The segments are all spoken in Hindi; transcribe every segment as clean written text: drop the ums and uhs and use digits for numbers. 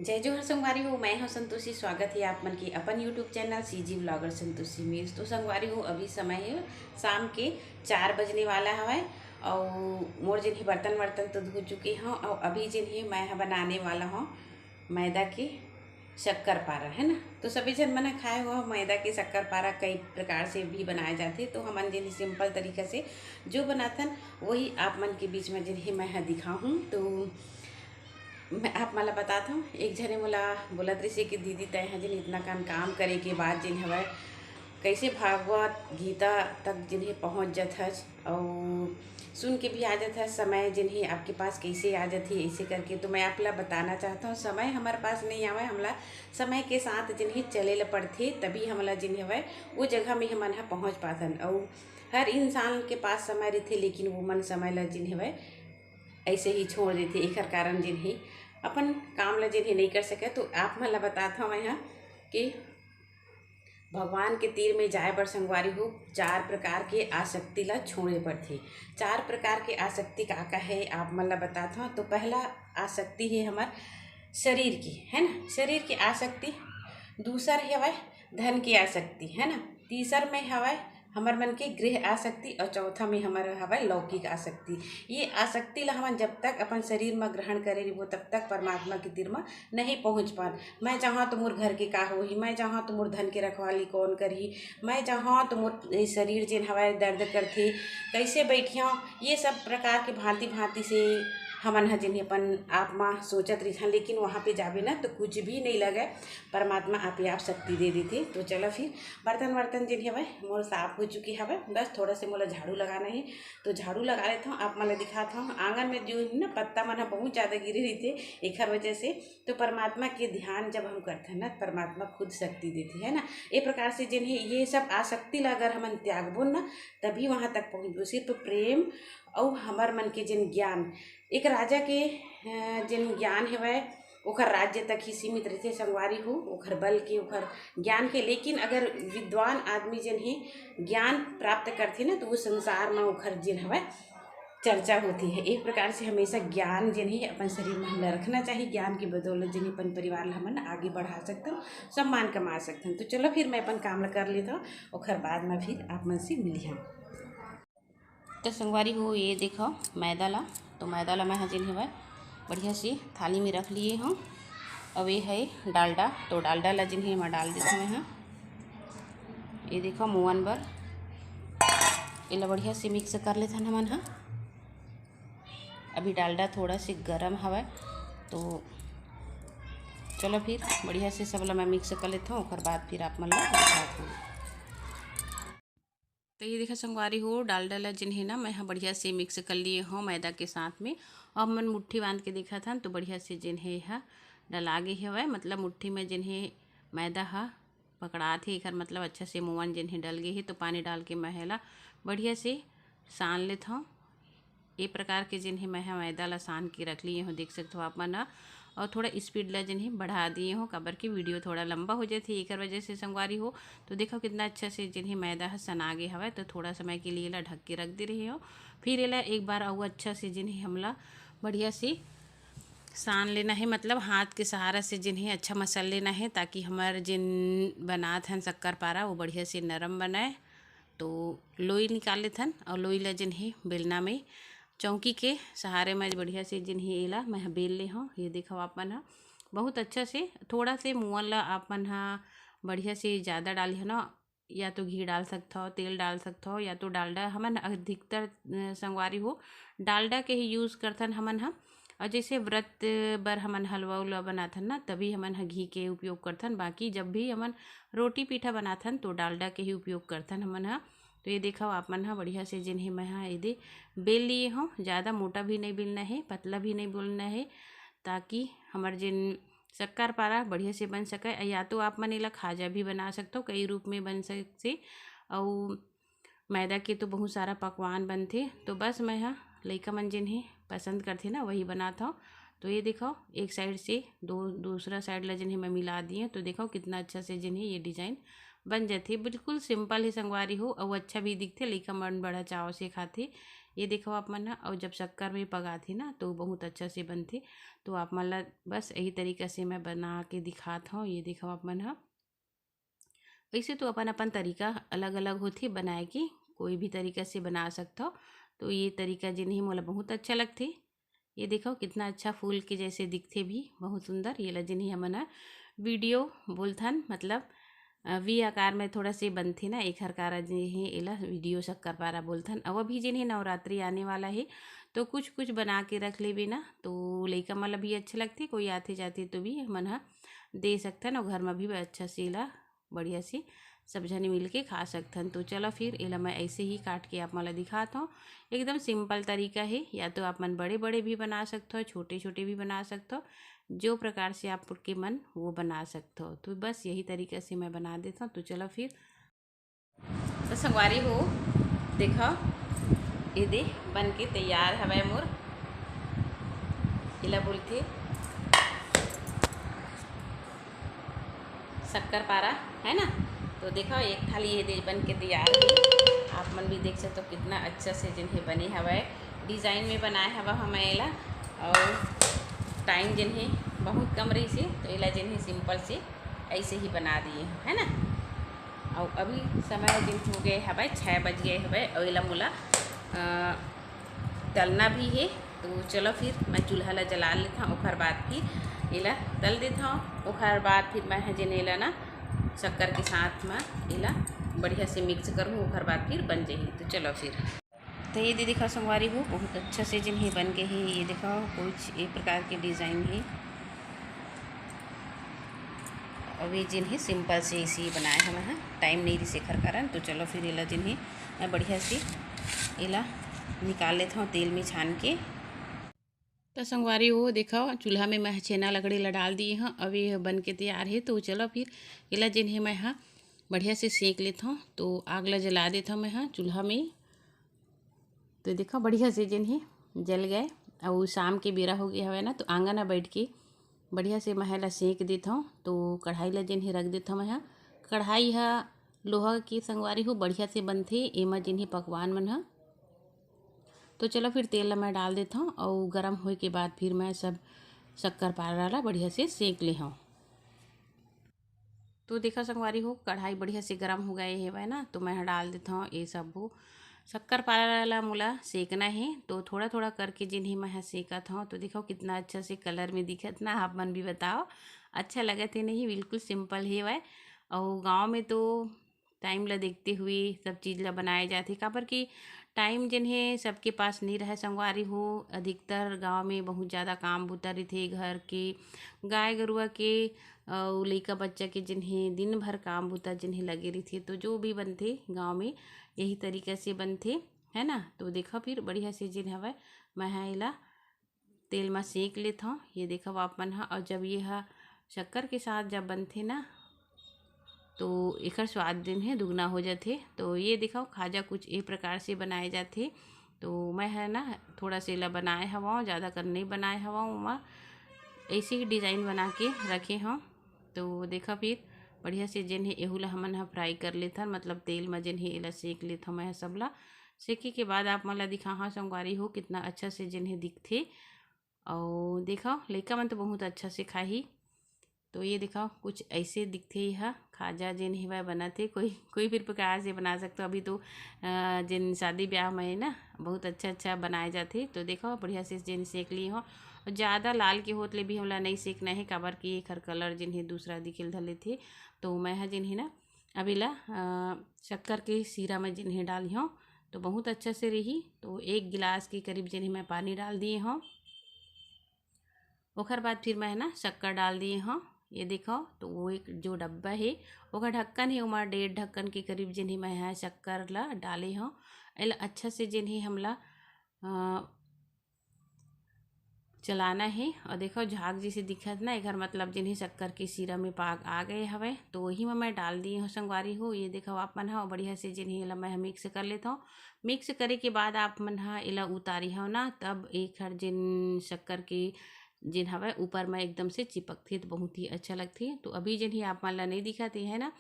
जय जोहर संगवारी हो। मैं हूं संतोषी। स्वागत है आप मन की अपन YouTube channel CG blogger Santoshi में। तो संगवारी हो अभी समय है शाम के 4 बजने वाला हवय और मोर जिन ही बर्तन वर्तन तो धो चुकी हूँ और अभी जिन ही मैं बनाने वाला हूँ मैदा के शक्कर पारा, है ना। तो सभी जन मन खाए हुआ मैदा के शक्कर पारा कई प्रकार से भी बनाए जाते, तो हमन जिन सिंपल तरीका से जो बनाथन वही आप मन के बीच में जिन ही मैं दिखाऊँ। तो मैं आप मला बताता हूँ। एक जने मोला बोलत रही कि दीदी तय है जिन इतना काम करे के बाद जिन हवय कैसे भागवत गीता तक जिन्हें पहुँच जात हज और सुन के भी आ जात है समय जिन्हें आपके पास कैसे आ जाती ऐसे करके। तो मैं आपला बताना चाहता हूँ समय हमारे पास नहीं आवे, हमला समय के साथ जिन्हें चले ल पड़थे तभी हमला जिन हवय वो जगह में हमन ह पहुँच पाथन। और हर इंसान के पास समय रहते लेकिन वो मन समय ला जिन हवय ऐसे ही छोड़ देते। एकर कारण जिन्हें अपन काम ला जिन्हें नहीं कर सके। तो आप मन ला बताता हूँ मैं यहाँ कि भगवान के तीर में जाए बर संगवारी हो 4 प्रकार के आसक्ति ला छोड़े पड़थे। 4 प्रकार के आसक्ति का है आप मन ला बताता हूँ। तो पहला आसक्ति है हमार शरीर की, है ना, शरीर की आसक्ति। दूसर हवय धन की आसक्ति, है ना। तीसर में हवय हमर मन के गृह आसक्ति और चौथा में हमार हवय लौकिक आसक्ति। ये आसक्ति ला हमन जब तक अपन शरीर में ग्रहण करे रहिबो तब तक परमात्मा के तीर में नहीं पहुँच पान। मैं चाहाँ तो मोर घर के का होही, मैं चाहाँ तो मोर धन के रखवाली कौन करही, मैं चाहाँ तो मोर शरीर जिन हवय दर्द करथे कैसे बैठिया, ये सब प्रकार के भांति भांति से हमन ह जिन्हें अपन आप माँ सोचत रही, लेकिन वहाँ पे जाबे ना तो कुछ भी नहीं लगे, परमात्मा आप ही आप शक्ति दे देते। तो चलो फिर बर्तन वर्तन जिन हवय मोर साफ हो चुकी हवय, बस थोड़ा से मोला झाड़ू लगाना है तो झाड़ू लगा लेता हूँ। आप मन दिखाता हूँ आंगन में जो ना पत्ता मन बहुत ज़्यादा गिरे रहते एकर वजह से। तो परमात्मा के ध्यान जब हम करते हैं ना परमात्मा खुद शक्ति देती है ना। ये प्रकार से जिन्हें ये सब आसक्ति ला अगर हमन त्यागबो ना तभी वहाँ तक पहुँचबो। सिर्फ प्रेम और हमार मन के जिन ज्ञान, एक राजा के जिन ज्ञान हवय ओखर राज्य तक ही सीमित रहते संगवारी हो, ओखर बल के ओखर ज्ञान के। लेकिन अगर विद्वान आदमी जिन ही ज्ञान प्राप्त करथे ना तो वो संसार में ओखर जिन हवय चर्चा होती है। एक प्रकार से हमेशा ज्ञान जिन ही अपन शरीर में हमला रखना चाहिए। ज्ञान की बदौलत जिन अपन परिवार ला हमन आगे बढ़ा सकते हो, सम्मान कमा सकते हैं। तो चलो फिर मैं अपन काम कर लेता हूँ और बाद में फिर आप मन से मिली। तो संगवारी हो ये देखो मैदा ला, तो मैदा ला मैं जिन हवय बढ़िया सी थाली में रख लिए हूँ। अब ये है डालडा, तो डालडा ला जिन ही मैं डाल देती हूँ मैं। ये देखो मुअन बर ये बढ़िया से मिक्स कर लेते हैं हमन। हाँ अभी डालडा थोड़ा सी गरम हवय तो चलो फिर बढ़िया से सब ला मैं मिक्स कर लेता हूँ और बाद फिर आप मन ला दिखाती हूँ। तो ये देखा संगवारी हो डालडा ला जिन्हें ना मैं बढ़िया से मिक्स कर लिए हूँ मैदा के साथ में। अब मन मुट्ठी बांध के देखा था तो बढ़िया से जिन्हें है डला गे हवय, मतलब मुट्ठी में जिन्हें मैदा हा पकड़ा थे एकर मतलब अच्छा से मुँहन जिन्हें डल गए है। तो पानी डाल के महला बढ़िया से सान लेता हूँ। ये प्रकार के जिन्हें मैं मैदा ला सान के रख लिए हूँ, देख सकते हो आप मन। और थोड़ा स्पीड ला जिन्हें बढ़ा दिए हो काबर की वीडियो थोड़ा लंबा हो जाती है एकर वजह से संगवारी हो। तो देखो कितना अच्छा से जिन्हें मैदा सना गे हवा। तो थोड़ा समय के लिए ला ढक के रख दे रही हो, फिर एला एक बार और अच्छा से जिन्हें हमला बढ़िया से सान लेना है, मतलब हाथ के सहारा से जिन्हें अच्छा मसल लेना है ताकि हमारे जिन बनात हन शक्कर पारा वो बढ़िया से नरम बनाए। तो लोई निकाल लेते हन और लोई ला जिन्हें बेलना में चौकी के सहारे में बढ़िया से जिन्हें एला मैं बेल ले हूँ। ये देखो आप मन हा बहुत अच्छा से थोड़ा से मुँह ला आप मन हा बढ़िया से ज़्यादा डाली है ना, या तो घी डाल सकता हो, तेल डाल सकता हो, या तो डालडा। हमन अधिकतर संगवारी हो डालडा के ही यूज़ करथन हमन हा। और जैसे व्रत बर हमन हलवा उलवा बनाथन ना तभी हमन हा घी के उपयोग करथन, बाकी जब भी हमन रोटी पीठा बनाथन तो डालडा के ही उपयोग करथन हमन हा। तो ये देखो आप मन हा बढ़िया से जिन्हें मैं हाँ ये बेल लिए हूँ। ज़्यादा मोटा भी नहीं बेलना है, पतला भी नहीं बेलना है, ताकि हमारे जिन शक्कर पारा बढ़िया से बन सके। या तो आप मन एला खाजा भी बना सकते हो, कई रूप में बन सकते। और मैदा के तो बहुत सारा पकवान बनते, तो बस मैं हाँ लइका मन जिन्हें पसंद करते ना वही बनाता हूँ। तो ये देखो एक साइड से दूसरा साइड ला जिन्हें मैं मिला दिए, तो देखो कितना अच्छा से जिन्हें ये डिज़ाइन बन जाती। बिल्कुल सिंपल ही संगवारी हो और अच्छा भी दिखते, लइका मन बड़ा चाव से खाते। ये देखो आप मन ह। और जब शक्कर में पगाथे ना तो बहुत अच्छा से बनथे। तो आप मन ला बस यही तरीका से मैं बना के दिखात हूँ। ये देखो आप मन ह। वैसे तो अपन अपन तरीका अलग अलग होथे बनाए के, कोई भी तरीका से बना सकता हो। तो ये तरीका जिन्हें मोला बहुत अच्छा लगथे। ये देखो कितना अच्छा फूल के जैसे दिखथे भी, बहुत सुंदर। ये ला जिन्हें हमन ह वीडियो बोलथन, मतलब वी आकार में थोड़ा से बनथे ना, एक हरकारा जिन्हें एला वीडियो शक्करपारा बोलथन। अब अभी जिन्हें नवरात्रि आने वाला है तो कुछ कुछ बना के रख लेबे ना, तो लइका मन ला भी अच्छा लगथे। कोई आथे जाथे तो भी मन ह दे सकथन और घर में भी अच्छा से एला बढ़िया से सब झने मिल के खा सकथन। तो चलो फिर एला मैं ऐसे ही काट के आप मन ला दिखाता हूँ। एकदम सिंपल तरीका है, या तो आप मन बड़े बड़े भी बना सकते हो, छोटे छोटे भी बना सकते हो, जो प्रकार से आपके मन वो बना सकते हो। तो बस यही तरीके से मैं बना देता हूँ। तो चलो फिर। तो संगवारी हो देखो, ये दे बन के तैयार हवे मोर। एला बोलथे शक्करपारा, है ना। तो देखो एक थाली ये दे बन के तैयार है। आप मन भी देख सकते हो कितना अच्छा से जिन्हें बने हवे, डिज़ाइन में बनाए हवा हमें एला। और टाइम जिन्हें बहुत कम रही से तो एला जिन्हें सिंपल से ऐसे ही बना दिए, है ना। और अभी समय दिन हो गए हवे 6 बज गए हवे और एला मोला तलना भी है। तो चलो फिर मैं चूल्हा ला जला लेता हूँ, ओखर बाद फिर एला तल देता हूँ। ओखर बाद फिर मैं जेन एला ना शक्कर के साथ में एला बढ़िया से मिक्स करूँ, ओखर बाद फिर बन जाही। तो चलो फिर। तो ये देखो संगवारी हो बहुत अच्छा से जिन्हें बन गए है। ये देखो कुछ एक प्रकार के डिज़ाइन है, और ये जिन्हें सिंपल से इसी बनाए हमें हैं, टाइम नहीं रही शेखर कारण। तो चलो फिर एला जिन्हें मैं बढ़िया से एला निकाल लेता हूँ तेल में छान के। तो संगवारी हो देखो चूल्हा में मैं छेना लकड़ी ला डाल दिए हैं, अब ये बन के तैयार है। तो चलो फिर एला जिन्हें मैं हाँ बढ़िया से सेक लेता हूँ। तो आग ला जला देता हूँ मैं हाँ चूल्हा में। तो देखो बढ़िया से जिन्हें जल गए। और शाम के बेरा हो गया हवे ना, तो आंगन में बैठ के बढ़िया से मैं ला सेक देता हूँ। तो कढ़ाई ला जिन्हें रख देता हूँ मैं हाँ। कढ़ाई हा लोहा की संगवारी हो बढ़िया से बनथे, एमा जिन्हें पकवान मन हा। तो चलो फिर तेल ला मैं डाल देता हूँ, और गर्म होए के बाद फिर मैं सब शक्करपारा ला बढ़िया से सेक ले हूँ। तो देखा संगवारी हो कढ़ाई बढ़िया से गर्म हो गए है ना, तो मैं डाल देता हूँ ये सब वो शक्करपारा ला मोला सेकना है। तो थोड़ा थोड़ा करके जिन्हें मैं सेकत हूँ। तो देखो कितना अच्छा से कलर में दिखत ना, आप मन भी बताओ अच्छा लगत है नहीं। बिल्कुल सिंपल है वह। और गाँव में तो टाइम ला देखते हुए सब चीज़ ला बनाए जाते, काबर कि टाइम जिन्हें सबके पास नहीं रहे संगवारी हो। अधिकतर गांव में बहुत ज़्यादा काम बूता रही घर के, गाय गरुआ के और लइका बच्चा के जिन्हें दिन भर काम बूता जिन्हें लगे रही थे। तो जो भी बनते गांव में यही तरीके से बनते, है ना। तो देखो फिर बढ़िया से जिन हवा मैं एला तेल में सेक लेता हूँ। ये देखो आप मन हा। और जब ये शक्कर के साथ जब बनते ना, तो एकर स्वाद दिन है दुगना हो जाते। तो ये दिखाओ खाजा कुछ एक प्रकार से बनाए जाते। तो मैं है ना थोड़ा से ला बनाए हवा, ज़्यादा कर नहीं बनाए हवा, मैं ऐसे ही डिज़ाइन बना के रखे हूँ। तो देखा फिर बढ़िया से जिन्हें एहू ला हमन हा फ्राई कर लेथन, मतलब तेल में जिन्हें एला सेक लेता मैं सब ला। सेके के बाद आप मन ला दिखा हाँ संगवारी हो कितना अच्छा से जिन्हें दिखते। और देखा लइका मन तो बहुत अच्छा से खाही। तो ये दिखाओ कुछ ऐसे दिखते यह खाजा जिन हिवा बनाते, कोई कोई भी प्रकार से बना सकते हो। अभी तो जिन शादी ब्याह में ना बहुत अच्छा अच्छा बनाए जाते। तो देखो बढ़िया से जिन सेक ली हो, और ज़्यादा लाल के होत ले भी हमला नहीं सेकना है, काबर कि एक हर कलर जिन्हें दूसरा दिखिल धले थे। तो मैं जिन्हें ना अभी ला शक्कर के सीरा में जिन्हें डाली हूँ, तो बहुत अच्छा से रही। तो 1 गिलास के करीब जिन्हें मैं पानी डाल दिए हूँ। ओखर बाद फिर मैं ना शक्कर डाल दिए हूँ। ये देखो तो वो एक जो डब्बा है ओकर ढक्कन है, उमा 1.5 ढक्कन के करीब जिन्हें मैं है शक्कर ला डाले हूँ। एला अच्छा से जिन्हें हमला चलाना है। और देखो झाग जैसे दिखत ना, एक मतलब जिन्हें शक्कर के सीरा में पाक आ गए हवे। तो वही में मैं डाल दी हूँ संगवारी हो। ये देखो आप मन हा बढ़िया से जिन्हें एला मैं मिक्स कर लेता हूँ। मिक्स करे के बाद आप मन हा एला उतारी हो ना, तब एक हर जिन शक्कर के जिन हवा ऊपर में एकदम से चिपक थे, तो बहुत ही अच्छा लगती। तो अभी जिन आप मन ला नहीं दिखाते है ना,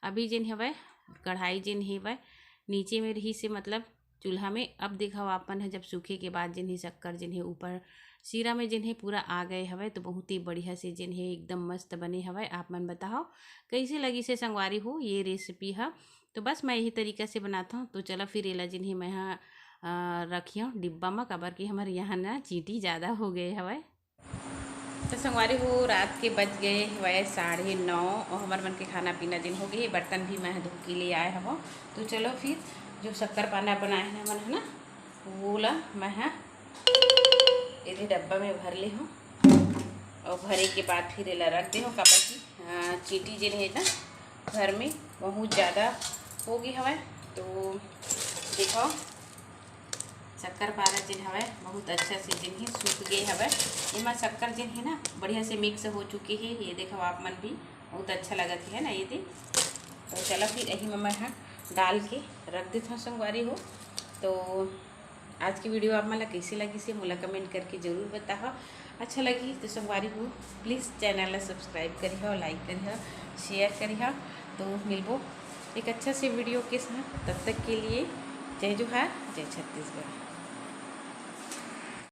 अभी जिन हवा कढ़ाई जिन हवा नीचे में रही से मतलब चूल्हा में। अब देखा आपन है जब सूखे के बाद जिन्हें शक्कर जिन्हें ऊपर सीरा में जिन्हें पूरा आ गए हवे तो बहुत ही बढ़िया से जिन्हें एकदम मस्त बने हवे। आप मन बताओ कैसे लगी से संगवारी हो ये रेसिपी है। तो बस मैं यही तरीका से बनाता हूँ। तो चलो फिर एला जिन्हें मैं यहाँ रखी हूँ डिब्बा में, कबर की हमारे यहाँ ना चींटी ज़्यादा हो गए हवे। तो संगवारी हो रात के बज गए हवे 9:30 और हमारे मन के खाना पीना दिन हो गए। बर्तन भी मैं धो के लिए आए हवो। तो चलो फिर जो शक्कर पाना बनाए हैं मन है ना वो ला मैं इधे डब्बा में भर ले हूँ और भरे के बाद फिर एला रख दे हूँ। कपर की चींटी जिन है ना घर में बहुत ज़्यादा हो गई हवे। तो देखो शक्कर पारा जिन हवे बहुत अच्छा से जिन ही सूख गए हवे। इमा शक्कर जिन है ना बढ़िया से मिक्स हो चुकी है। ये देखो आप मन भी बहुत अच्छा लगत है ना ये दे। तो चलो फिर यही में मैं डाल के रख देता हूँ संगवारी हो। तो आज की वीडियो आप मला कैसी लगी से मोला कमेंट करके ज़रूर बताओ। अच्छा लगी तो संगवारी हो प्लीज़ चैनल सब्सक्राइब करिए, लाइक करिए, शेयर करिए। तो मिलबो एक अच्छा से वीडियो के साथ, तब तक के लिए जय जोहार, जय छत्तीसगढ़।